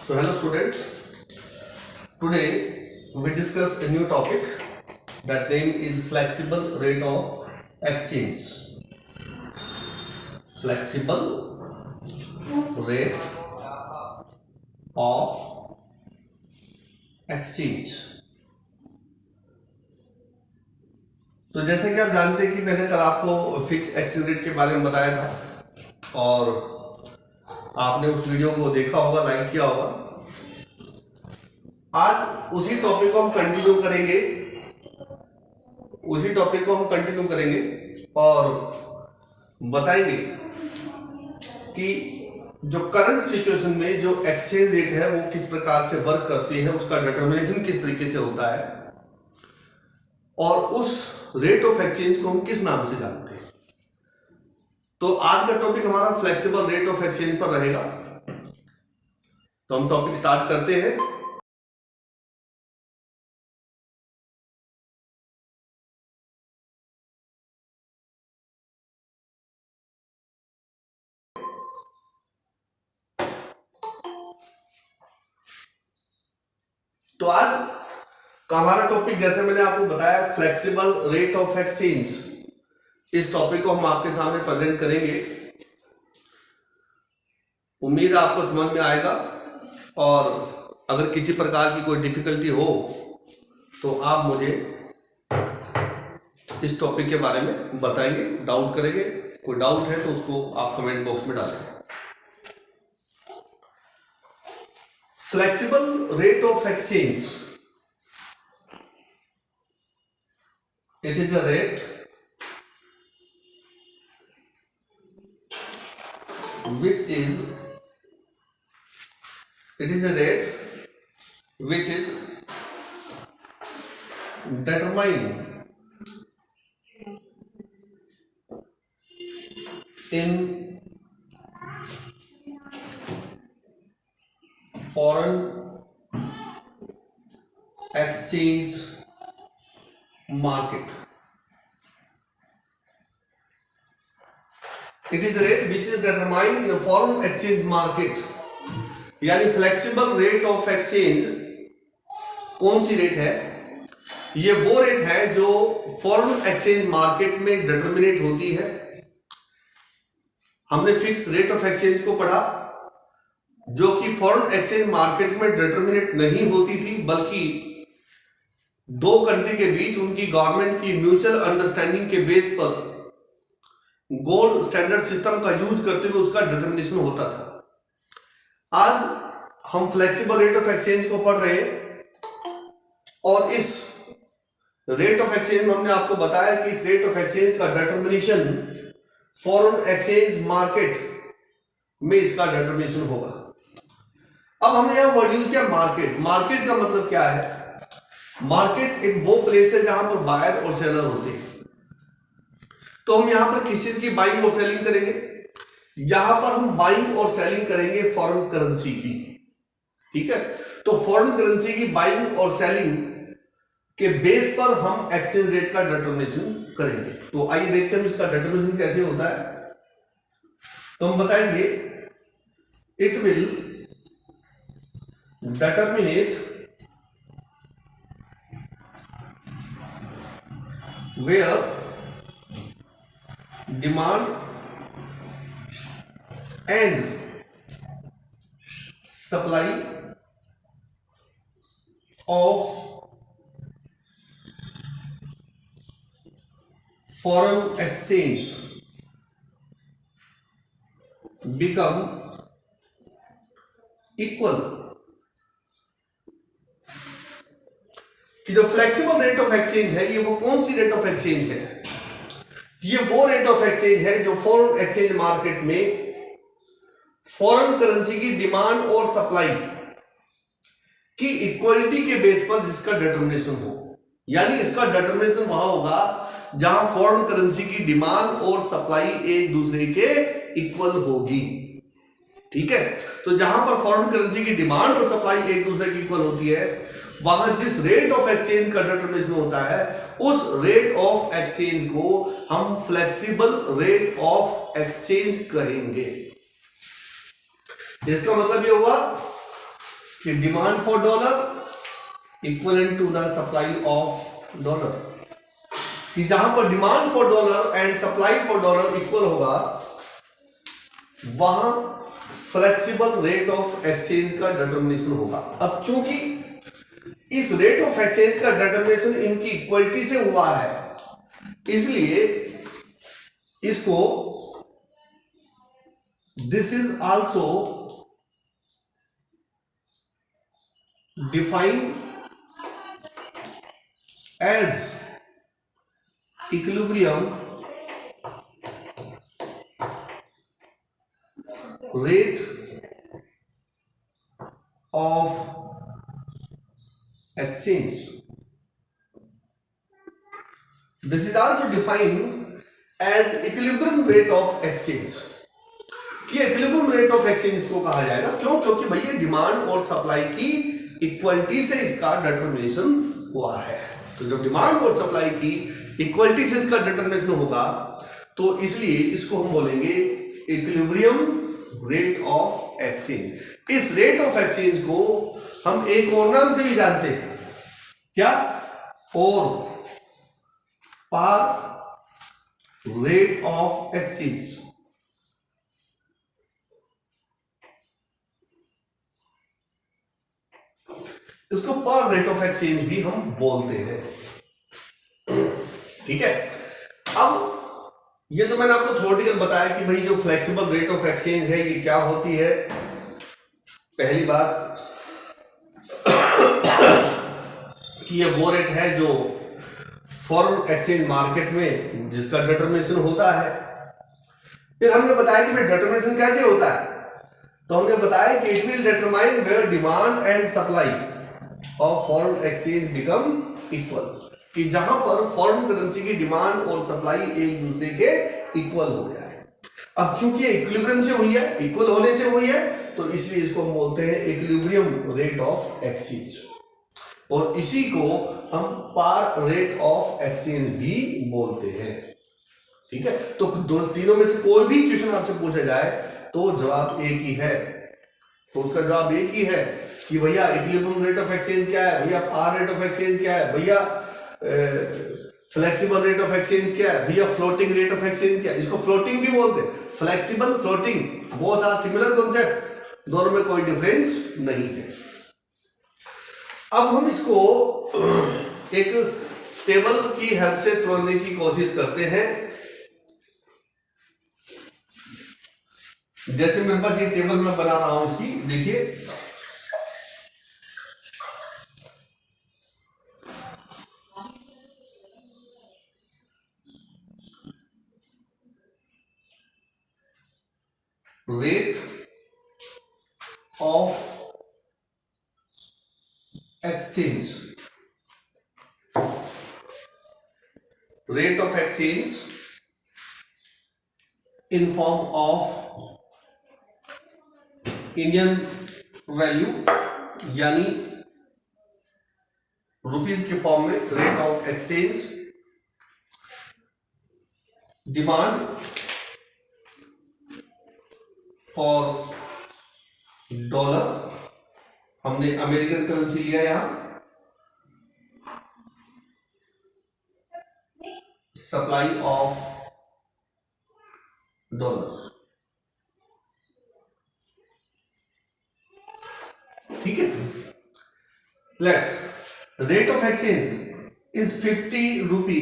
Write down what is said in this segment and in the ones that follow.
So hello students, today we discuss a new topic. That name is flexible rate of exchange. Flexible rate of exchange. तो जैसे कि आप जानते हैं कि मैंने कल आपको फिक्स एक्सचेंज रेट के बारे में बताया था और आपने उस वीडियो को देखा होगा, लाइक किया होगा। आज उसी टॉपिक को हम कंटिन्यू करेंगे और बताएंगे कि जो करंट सिचुएशन में जो एक्सचेंज रेट है वो किस प्रकार से वर्क करती है, उसका डिटर्मिनेशन किस तरीके से होता है और उस रेट ऑफ एक्सचेंज को हम किस नाम से जानते हैं। तो आज का टॉपिक हमारा फ्लेक्सिबल रेट ऑफ एक्सचेंज पर रहेगा। तो हम टॉपिक स्टार्ट करते हैं। तो आज का हमारा टॉपिक, जैसे मैंने आपको बताया, फ्लेक्सिबल रेट ऑफ एक्सचेंज। इस टॉपिक को हम आपके सामने प्रेजेंट करेंगे। उम्मीद है आपको समझ में आएगा और अगर किसी प्रकार की कोई डिफिकल्टी हो तो आप मुझे इस टॉपिक के बारे में बताएंगे, डाउट करेंगे। कोई डाउट है तो उसको आप कमेंट बॉक्स में डालें। Flexible rate of exchange, it is a rate which is determined in foreign exchange market. It is the rate which is determined in a foreign exchange market. यानी flexible rate of exchange कौन सी rate है? ये वो rate है जो foreign exchange market में determinate होती है। हमने फिक्स रेट ऑफ एक्सचेंज को पढ़ा जो कि फॉरेन एक्सचेंज मार्केट में डिटरमिनेट नहीं होती थी, बल्कि दो कंट्री के बीच उनकी गवर्नमेंट की म्यूचुअल अंडरस्टैंडिंग के बेस पर गोल्ड स्टैंडर्ड सिस्टम का यूज करते हुए उसका डिटरमिनेशन होता था। आज हम फ्लेक्सिबल रेट ऑफ एक्सचेंज को पढ़ रहे हैं और इस रेट ऑफ एक्सचेंज में हमने आपको बताया कि इस रेट ऑफ एक्सचेंज का डिटरमिनेशन फॉरेन एक्सचेंज मार्केट में इसका डिटरमिनेशन होगा। अब हमने यहां वर्ड यूज किया मार्केट। मार्केट का मतलब क्या है? मार्केट एक वो प्लेस है जहां पर बायर और सेलर होते हैं। तो हम यहां पर किस चीज की बाइंग और सेलिंग करेंगे? यहां पर हम बाइंग और सेलिंग करेंगे फॉरेन करेंसी की। ठीक है, तो फॉरेन करेंसी की बाइंग और सेलिंग के बेस पर हम एक्सचेंज रेट का डिटरमिनेशन करेंगे। तो आइए देखते हैं इसका डिटरमिनेशन कैसे होता है। तो हम बताएंगे it will determinate where demand and supply of foreign exchange become equal। कि जो फ्लेक्सिबल रेट ऑफ एक्सचेंज है ये वो कौन सी रेट ऑफ एक्सचेंज है? ये वो रेट ऑफ एक्सचेंज है जो फॉरेन एक्सचेंज मार्केट में फॉरेन करेंसी की डिमांड और सप्लाई की इक्वलिटी के बेस पर जिसका डिटरमिनेशन हो। यानी इसका डिटरमिनेशन वहां होगा जहां फॉरेन करेंसी की डिमांड और सप्लाई एक दूसरे के इक्वल होगी। ठीक है, तो जहां पर फॉरेन करेंसी की डिमांड और सप्लाई एक दूसरे की इक्वल होती है, वहां जिस रेट ऑफ एक्सचेंज का डिटरमिनेशन होता है उस रेट ऑफ एक्सचेंज को हम फ्लेक्सिबल रेट ऑफ एक्सचेंज कहेंगे। इसका मतलब ये हुआ कि demand for dollar equivalent to the supply of dollar, कि जहां पर demand for dollar and supply for dollar equal होगा वहां फ्लेक्सिबल रेट ऑफ एक्सचेंज का डिटर्मिनेशन होगा। अब चूंकि इस रेट ऑफ एक्सचेंज का डिटर्मिनेशन इनकी इक्वलिटी से हुआ है, इसलिए इसको this is also defined as equilibrium rate of exchange. This is also defined as equilibrium rate of exchange. कि equilibrium rate of exchange को कहा जाएगा, क्यों? क्योंकि भैया डिमांड और सप्लाई की इक्वलिटी से इसका डिटर्मिनेशन हुआ है। तो जब डिमांड और सप्लाई की इक्वलिटी से इसका डिटर्मिनेशन होगा तो इसलिए इसको हम बोलेंगे इक्विलिब्रियम रेट ऑफ एक्सचेंज। इस रेट ऑफ एक्सचेंज को हम एक और नाम से भी जानते हैं, क्या? और पार रेट ऑफ एक्सचेंज। इसको पर रेट ऑफ एक्सचेंज भी हम बोलते हैं, ठीक है। अब ये तो मैंने आपको थ्योरेटिकल बताया कि भाई जो फ्लेक्सिबल रेट ऑफ एक्सचेंज है ये क्या होती है। पहली बात कि ये वो रेट है जो फॉरेन एक्सचेंज मार्केट में जिसका डिटर्मिनेशन होता है। फिर हमने बताया कि फिर डिटर्मिनेशन कैसे होता है, तो हमने बताया कि it will determine where demand and supply of foreign exchange become equal, कि जहां पर फॉरेन करेंसी की डिमांड और सप्लाई एक दूसरे के इक्वल हो जाए। अब चूंकि इक्विलिब्रियम से हुई है, इक्वल होने से हुई है, तो इसलिए इसको हम बोलते हैं इक्विलिब्रियम रेट ऑफ एक्सचेंज, और इसी को हम पार रेट ऑफ एक्सचेंज भी बोलते हैं, ठीक है। तो तीनों में से कोई भी क्वेश्चन आपसे पूछा जाए तो जवाब एक ही है, तो उसका जवाब एक ही है कि भैया इक्विलिब्रियम रेट ऑफ एक्सचेंज क्या है, भैया पार रेट ऑफ एक्सचेंज क्या है, भैया फ्लेक्सिबल रेट ऑफ एक्सचेंज क्या है, भैया फ्लोटिंग रेट ऑफ एक्सचेंज क्या है। इसको फ्लोटिंग भी बोलते हैं, flexible, floating, both are similar concept, दोनों में कोई डिफरेंस नहीं है। अब हम इसको एक टेबल की हेल्प से समझने की कोशिश करते हैं। जैसे मेरे पास ये टेबल मैं बना रहा हूं, इसकी देखिए, rate of exchange, rate of exchange in form of Indian value, यानी रुपीस के फॉर्म में rate of exchange, demand for dollar, हमने अमेरिकन करेंसी लिया यहां, सप्लाई ऑफ डॉलर, ठीक है। Let rate of exchange is 50 rupee,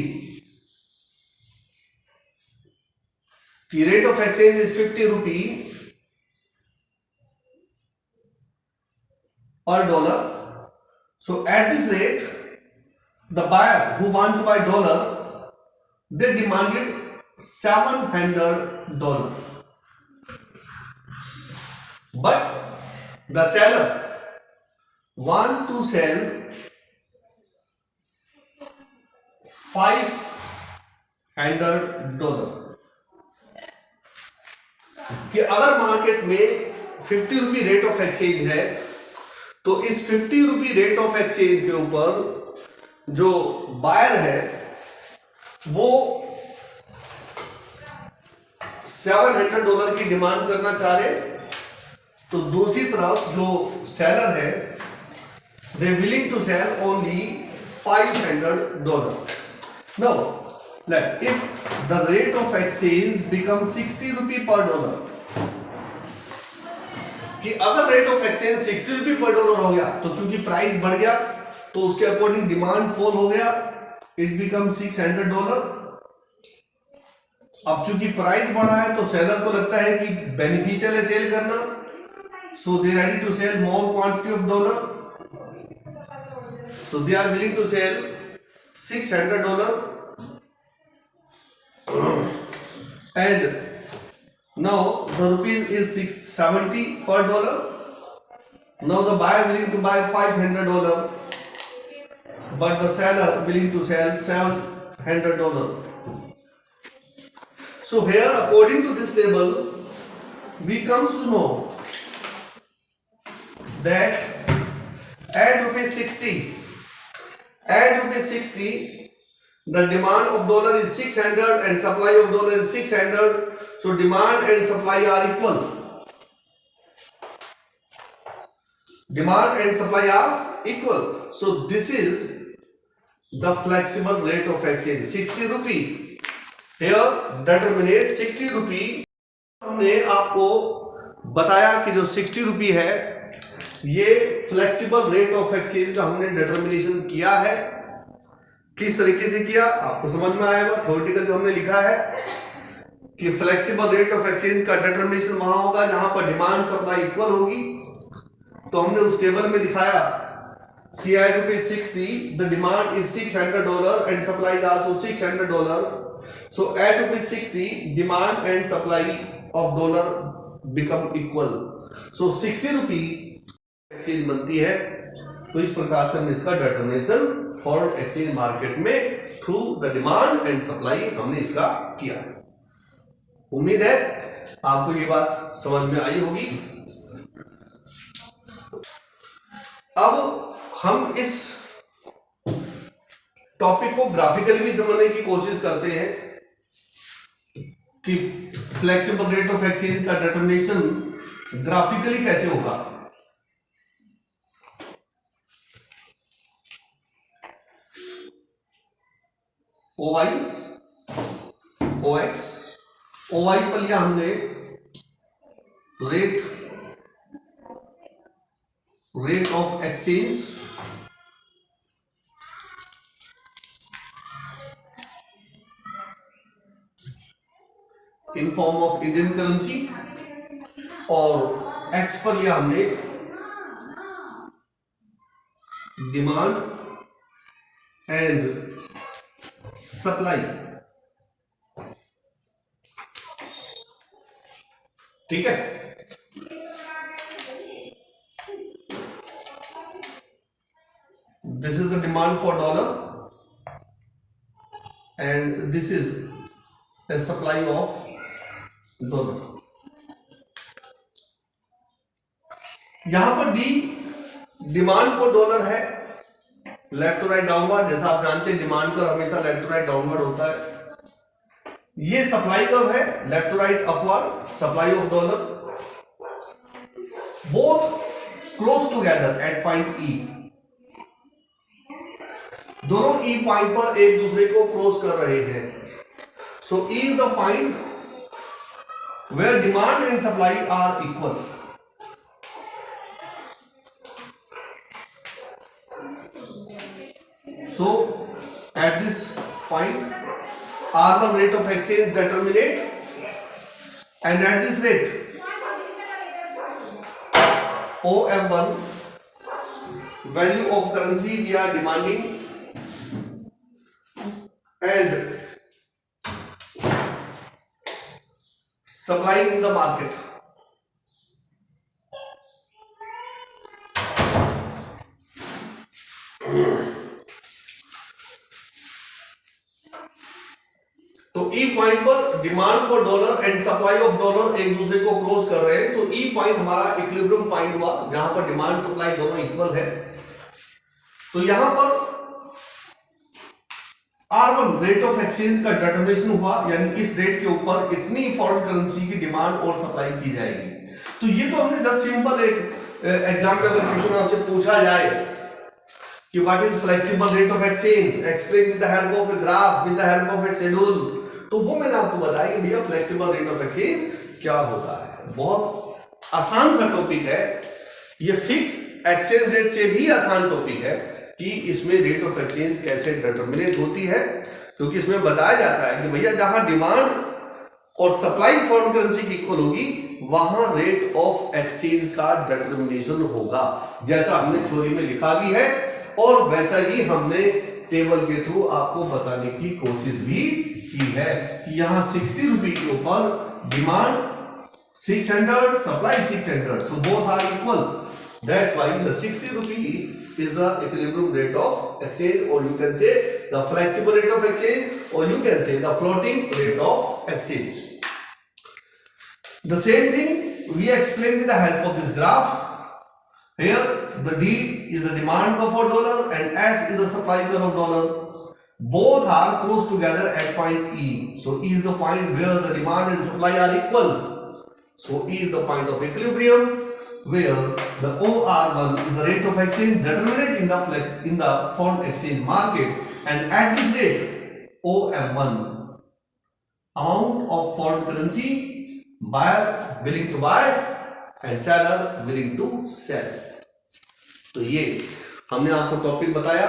की rate of exchange is 50 rupee per dollar. So at this rate, the buyer who want to buy dollar, they demanded $700, but the seller want to sell $500, कि अगर market में 50 रुपी rate of exchange है तो इस 50 रुपी rate of exchange के ऊपर जो buyer है वो $700 की डिमांड करना चाह रहे, तो दूसरी तरफ जो सेलर है They willing to sell only $500. Now, if the rate of exchange becomes 60 rupee per dollar, कि अगर रेट ऑफ एक्सचेंज 60 रुपी पर डॉलर हो गया तो क्योंकि प्राइस बढ़ गया तो उसके अकॉर्डिंग डिमांड फॉल हो गया, इट बिकम $600। अब चूंकि प्राइस बढ़ा है तो सेलर को लगता है कि बेनिफिशियल है सेल करना, so they ready to sell more quantity of dollar, so they are willing to sell $600 and now the rupees is 670 per dollar. Now the buyer willing to buy $500 but the seller willing to sell $700. So here according to this table we comes to know that at rupees 60 the demand of dollar is 600 and supply of dollar is 600, so demand and supply are equal. Demand and supply are equal. So this is the flexible rate of exchange 60 rupee. Here determinate 60 rupee. हमने आपको बताया कि जो 60 रुपी है ये flexible rate of exchange का हमने determination किया है। किस तरीके से किया आपको समझ में आएगा। थ्योरेटिकल जो हमने लिखा है कि फ्लेक्सिबल रेट ऑफ एक्सचेंज का डिटर्मिनेशन वहां होगा जहां पर डिमांड सप्लाई इक्वल होगी। तो हमने उस टेबल में दिखाया कि at rupees 60 the demand is $600 and supply is also $600. So at rupees 60 demand and supply of dollar become equal. So 60 rupee exchange बनती है। तो इस प्रकार से हमने इसका डिटर्मिनेशन फॉरेन एक्सचेंज मार्केट में through the demand and supply हमने इसका किया है। उम्मीद है आपको ये बात समझ में आई होगी। अब हम इस टॉपिक को ग्राफिकली भी समझने की कोशिश करते हैं कि फ्लेक्सिबल रेट ऑफ एक्सचेंज का डिटर्मिनेशन ग्राफिकली कैसे होगा। OY, OX, OY पर लिया हमने rate of exchange in form of Indian currency और X पर लिया हमने डिमांड एंड सप्लाई। ठीक है, this is the demand for dollar and this is the supply of dollar। यहां पर डी डिमांड फॉर डॉलर है, लेफ्ट टू राइट डाउनवर्ड। जैसा आप जानते हैं डिमांड कर्व हमेशा लेफ्ट टू राइट डाउनवर्ड होता है। ये सप्लाई कर्व है, left to right upward, supply of dollar. Both close together at point E, दोनों ई पॉइंट पर एक दूसरे को क्रॉस कर रहे हैं। So E is the point where demand and supply are equal. So at this point R1 rate of exchange determinate and at this rate OM1 value of currency we are demanding and supplying in the market। तो ई point पर demand for dollar and supply of dollar एक दूसरे को cross कर रहे हैं। तो ई point हमारा इक्विलिब्रियम पॉइंट हुआ जहां पर डिमांड सप्लाई दोनों इक्वल है। तो यहां पर R1 रेट ऑफ एक्सचेंज का डिटर्मिनेशन हुआ, यानी इस रेट के ऊपर इतनी फॉरेन करेंसी की डिमांड और सप्लाई की जाएगी। तो ये तो हमने जस्ट सिंपल एक एग्जाम में अगर क्वेश्चन आपसे पूछा जाए कि what is flexible rate of exchange, explain with the help of a graph, with the help of A schedule. तो वो मैंने आपको बताया कि भैया फ्लेक्सिबल रेट ऑफ एक्सचेंज क्या होता है। बहुत आसान सा टॉपिक है ये, फिक्स एक्सचेंज रेट से भी आसान टॉपिक है कि इसमें रेट ऑफ एक्सचेंज कैसे डिटरमिनेट होती है, क्योंकि इसमें बताया जाता है कि भैया जहां डिमांड और सप्लाई फॉरेन करेंसी की इक्वल होगी वहां रेट ऑफ एक्सचेंज का डिटरमिनेशन होगा, जैसा हमने थ्योरी में लिखा भी है और वैसा ही हमने टेबल के थ्रू आपको बताने की कोशिश भी की है कि यहां 60 रुपए के ऊपर demand 600, supply 600, so both are equal. That's why the 60 rupee is the equilibrium rate of exchange, or you can say the flexible rate of exchange, or you can say the floating rate of exchange. The same thing we explain with the help of this graph. Here the D is the demand curve for dollar and S is the supply curve of dollar. Both are close together at point E. So E is the point where the demand and supply are equal. So E is the point of equilibrium where the OR1 is the rate of exchange determined in the foreign exchange market, and at this rate OM1 amount of foreign currency buyer willing to buy and seller willing to sell. तो ये हमने आपको topic बताया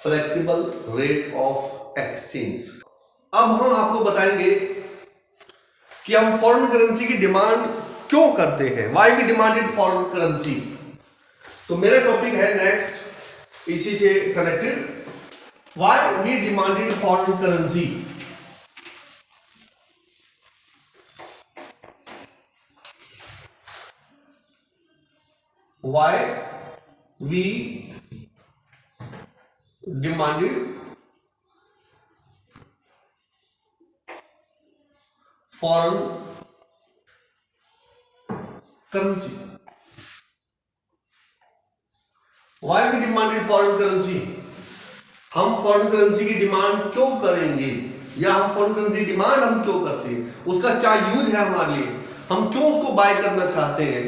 flexible rate of exchange. अब हम आपको बताएंगे कि हम फॉरेन करेंसी की डिमांड क्यों करते हैं, why we demanded foreign currency. तो मेरा टॉपिक है नेक्स्ट इसी से connected, why we demanded foreign currency. Why we demanded foreign currency. Why we demanded foreign currency, हम फॉरेन करेंसी की डिमांड क्यों करेंगे, या हम फॉरेन करेंसी की डिमांड हम क्यों करते हैं, उसका क्या यूज है हमारे लिए, हम क्यों उसको बाय करना चाहते हैं।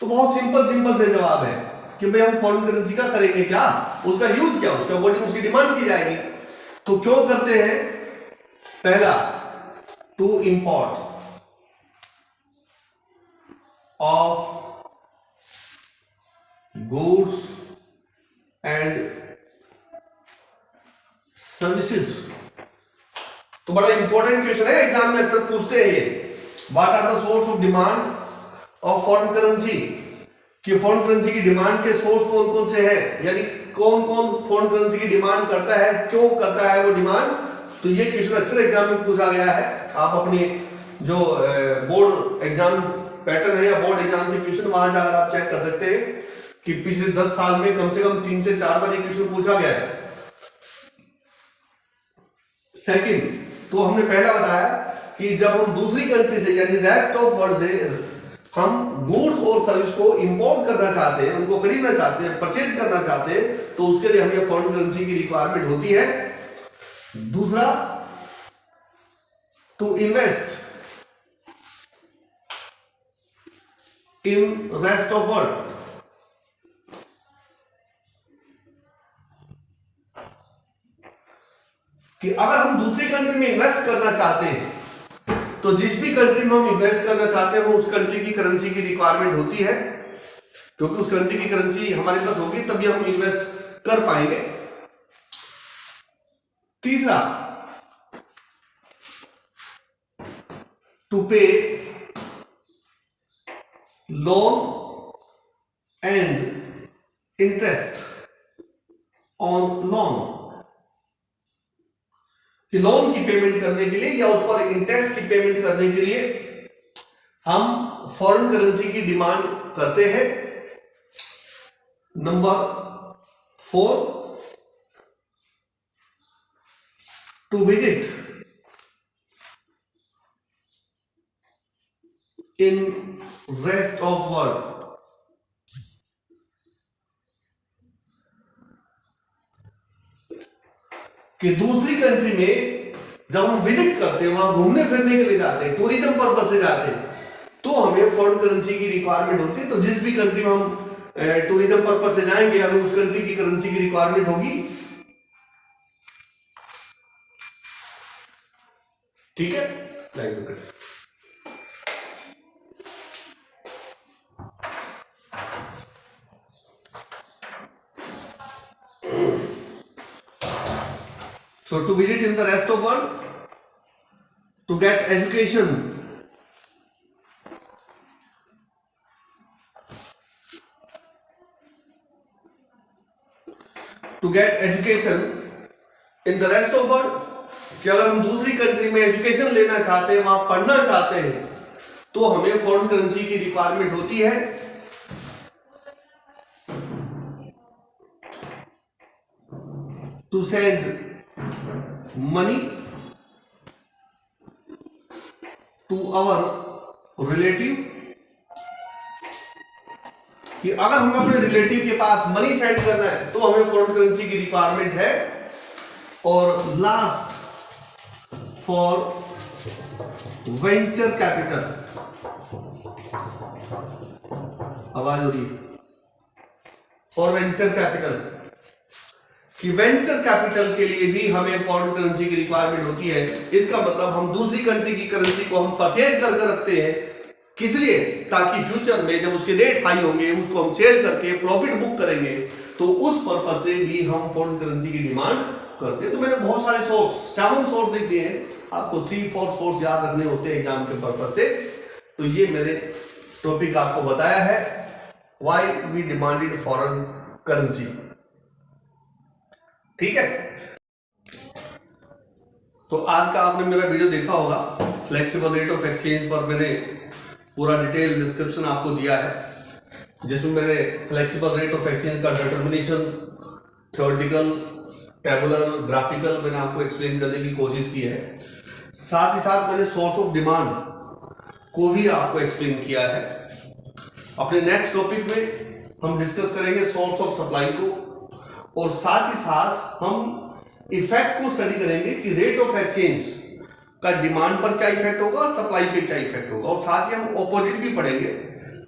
तो बहुत सिंपल से जवाब है कि भाई हम फॉरेन करेंसी का करेंगे क्या, उसका यूज क्या, उसके अकॉर्डिंग उसकी डिमांड की जाएगी। तो क्यों करते हैं, पहला to import of goods and services. तो बड़ा इंपॉर्टेंट क्वेश्चन है, एग्जाम में अक्सर पूछते हैं ये, what are the source of demand of foreign currency, कि फॉरेन करेंसी की डिमांड के सोर्स कौन कौन से हैं, यानी कौन कौन फॉरेन करेंसी की डिमांड करता है, क्यों करता है वो डिमांड। तो ये क्वेश्चन अक्सर एग्जाम में पूछा गया है। आप अपनी जो बोर्ड एग्जाम पैटर्न है या बोर्ड एग्जाम के क्वेश्चन वहां जाकर आप चेक कर सकते हैं कि पिछले 10 साल में कम से कम 3 से 4 बार ये क्वेश्चन पूछा गया है। सेकंड, तो हमने पहला बताया कि जब हम दूसरी कंट्री से यानी रेस्ट ऑफ वर्ल्ड से हम गुड्स और सर्विस को इंपोर्ट करना चाहते हैं, उनको खरीदना चाहते हैं, परचेज करना चाहते हैं, तो उसके लिए हमें फॉरेन करेंसी की रिक्वायरमेंट होती है। दूसरा, to invest in rest of world, कि अगर हम दूसरी कंट्री में इन्वेस्ट करना चाहते हैं तो जिस भी कंट्री में हम इन्वेस्ट करना चाहते हैं वो उस कंट्री की करेंसी की रिक्वायरमेंट होती है, क्योंकि उस कंट्री की करेंसी हमारे पास होगी तभी हम इन्वेस्ट कर पाएंगे। तीसरा, टू पे loan and interest on loan, कि लोन की पेमेंट करने के लिए या उस पर इंटरेस्ट की पेमेंट करने के लिए हम फॉरेन करेंसी की डिमांड करते हैं। Number 4, to visit in rest of world, कि दूसरी कंट्री में जब हम विजिट करते हैं, वहां घूमने फिरने के लिए जाते हैं, टूरिज्म पर्पस से जाते हैं, तो हमें फॉरेन करेंसी की रिक्वायरमेंट होती है। तो जिस भी कंट्री में हम टूरिज्म पर्पज से जाएंगे, हमें उस कंट्री की करेंसी की रिक्वायरमेंट होगी। ठीक है, लाइक करें। So to visit in the rest of world, to get education, in the rest of world, कि अगर हम दूसरी कंट्री में एजुकेशन लेना चाहते हैं, वहां पढ़ना चाहते हैं, तो हमें फॉरेन करेंसी की रिक्वायरमेंट होती है। To send money to our relative, कि अगर हमें अपने रिलेटिव के पास मनी सेंड करना है तो हमें फॉरेन करेंसी की रिक्वायरमेंट है। और लास्ट, फॉर वेंचर कैपिटल, आवाज हो रही है, फॉर वेंचर कैपिटल, कि वेंचर कैपिटल के लिए भी हमें फॉरेन करेंसी की रिक्वायरमेंट होती है। इसका मतलब हम दूसरी कंट्री की करेंसी को हम परचेज करके रखते हैं, किस लिए? ताकि फ्यूचर में जब उसके रेट हाई होंगे उसको हम सेल करके प्रॉफिट बुक करेंगे, तो उस पर्पज से भी हम फॉरेन करेंसी की डिमांड करते हैं। तो मैंने बहुत सारे सोर्स, 7 सोर्स लिख दिए हैं, आपको 3-4 सोर्स याद रखने होते हैं एग्जाम के पर्पज से। तो ये मैंने टॉपिक आपको बताया है, why we demanded foreign currency. ठीक है, तो आज का आपने मेरा वीडियो देखा होगा, फ्लेक्सिबल रेट ऑफ एक्सचेंज पर मैंने पूरा डिटेल डिस्क्रिप्शन आपको दिया है, जिसमें मैंने फ्लेक्सिबल रेट ऑफ एक्सचेंज का डिटर्मिनेशन, थ्योरेटिकल, टेबुलर, ग्राफिकल मैंने आपको एक्सप्लेन करने की कोशिश की है। साथ ही साथ मैंने सोर्स ऑफ डिमांड को भी आपको एक्सप्लेन किया है। अपने नेक्स्ट टॉपिक में हम डिस्कस करेंगे सोर्स ऑफ सप्लाई को, और साथ ही साथ हम इफेक्ट को स्टडी करेंगे कि रेट ऑफ एक्सचेंज का डिमांड पर क्या इफेक्ट होगा और सप्लाई पे क्या इफेक्ट होगा। और साथ ही हम ऑपोजिट भी पढ़ेंगे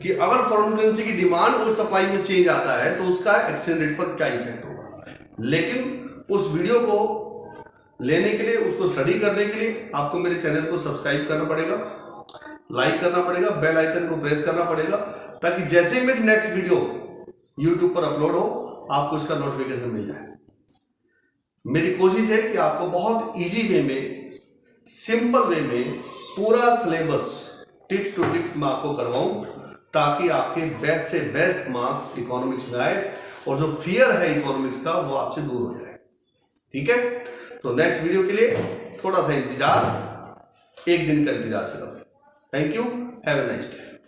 कि अगर फॉरेन करेंसी की डिमांड और सप्लाई में चेंज आता है तो उसका एक्सचेंज रेट पर क्या इफेक्ट होगा। लेकिन उस वीडियो को लेने के लिए, उसको स्टडी करने के लिए आपको मेरे चैनल को सब्सक्राइब करना पड़ेगा, लाइक करना पड़ेगा, बेल आइकन को प्रेस करना पड़ेगा, ताकि जैसे ही मेरी नेक्स्ट वीडियो यूट्यूब पर अपलोड हो आपको इसका नोटिफिकेशन मिल जाए। मेरी कोशिश है कि आपको बहुत इजी वे में, सिंपल वे में पूरा सिलेबस टिप्स टू टिप्स मैं आपको करवाऊं, ताकि आपके बेस्ट से बेस्ट मार्क्स इकोनॉमिक्स में आए और जो फियर है इकोनॉमिक्स का वो आपसे दूर हो जाए। ठीक है, तो नेक्स्ट वीडियो के लिए थोड़ा सा इंतजार, एक दिन का इंतजार सिर्फ। Thank you, have a nice day.